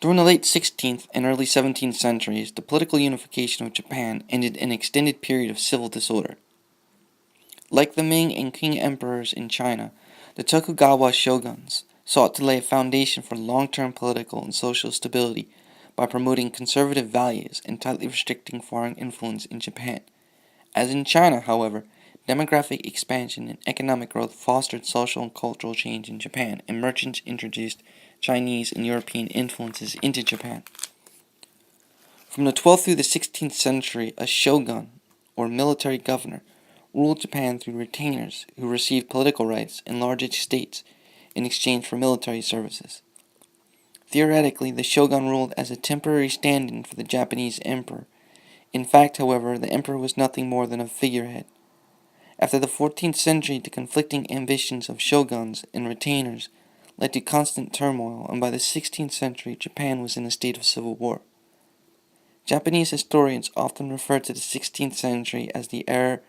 During the late 16th and early 17th centuries, the political unification of Japan ended an extended period of civil disorder. Like the Ming and Qing emperors in China, the Tokugawa shoguns sought to lay a foundation for long-term political and social stability by promoting conservative values and tightly restricting foreign influence in Japan. As in China, however, demographic expansion and economic growth fostered social and cultural change in Japan, and merchants introduced Chinese and European influences into Japan. From the 12th through the 16th century, a shogun, or military governor, ruled Japan through retainers who received political rights and large estates in exchange for military services. Theoretically, the shogun ruled as a temporary stand-in for the Japanese emperor. In fact, however, the emperor was nothing more than a figurehead. After the 14th century, the conflicting ambitions of shoguns and retainers led to constant turmoil, and by the 16th century, Japan was in a state of civil war. Japanese historians often refer to the 16th century as the era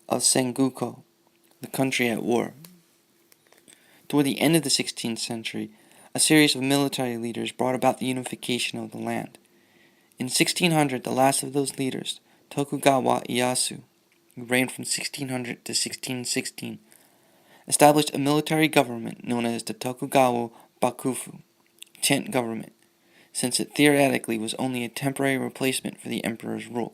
of Sengoku, the country at war. Toward the end of the 16th century, a series of military leaders brought about the unification of the land. In 1600, the last of those leaders, Tokugawa Ieyasu, who reigned from 1600 to 1616, established a military government known as the Tokugawa Bakufu, tent government, since it theoretically was only a temporary replacement for the emperor's rule.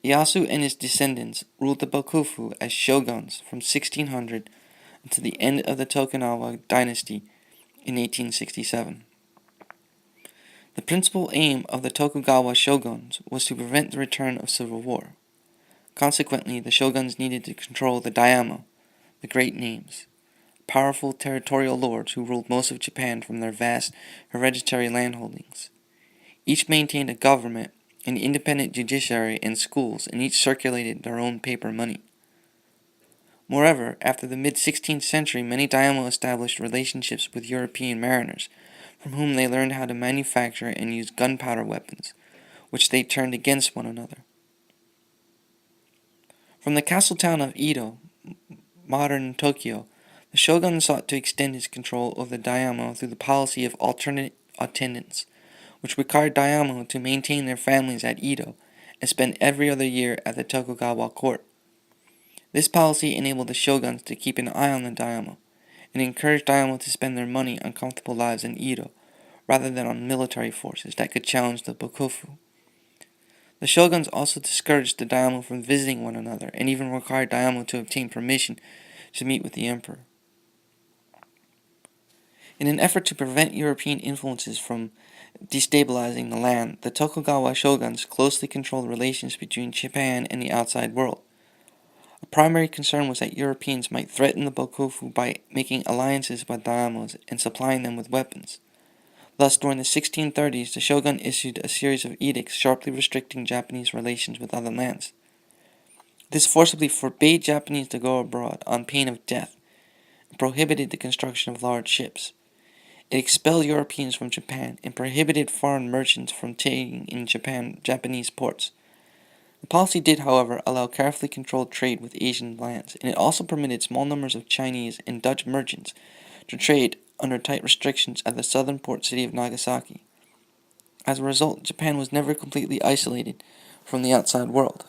Ieyasu and his descendants ruled the Bakufu as shoguns from 1600 until the end of the Tokugawa dynasty in 1867. The principal aim of the Tokugawa shoguns was to prevent the return of civil war. Consequently, the shoguns needed to control the daimyo, the great names, powerful territorial lords who ruled most of Japan from their vast hereditary landholdings. Each maintained a government, an independent judiciary, and schools, and each circulated their own paper money. Moreover, after the mid-16th century, many daimyo established relationships with European mariners, from whom they learned how to manufacture and use gunpowder weapons, which they turned against one another. From the castle town of Edo, modern Tokyo, the shogun sought to extend his control over the daimyo through the policy of alternate attendance, which required daimyo to maintain their families at Edo and spend every other year at the Tokugawa court. This policy enabled the shoguns to keep an eye on the daimyo, and encouraged daimyo to spend their money on comfortable lives in Edo, rather than on military forces that could challenge the Bakufu. The shoguns also discouraged the daimyo from visiting one another, and even required daimyo to obtain permission to meet with the emperor. In an effort to prevent European influences from destabilizing the land, the Tokugawa shoguns closely controlled relations between Japan and the outside world. A primary concern was that Europeans might threaten the Bakufu by making alliances with daimyos and supplying them with weapons. Thus, during the 1630s, the shogun issued a series of edicts sharply restricting Japanese relations with other lands. This forcibly forbade Japanese to go abroad on pain of death, and prohibited the construction of large ships. It expelled Europeans from Japan and prohibited foreign merchants from trading in Japanese ports. The policy did, however, allow carefully controlled trade with Asian lands, and it also permitted small numbers of Chinese and Dutch merchants to trade under tight restrictions at the southern port city of Nagasaki. As a result, Japan was never completely isolated from the outside world.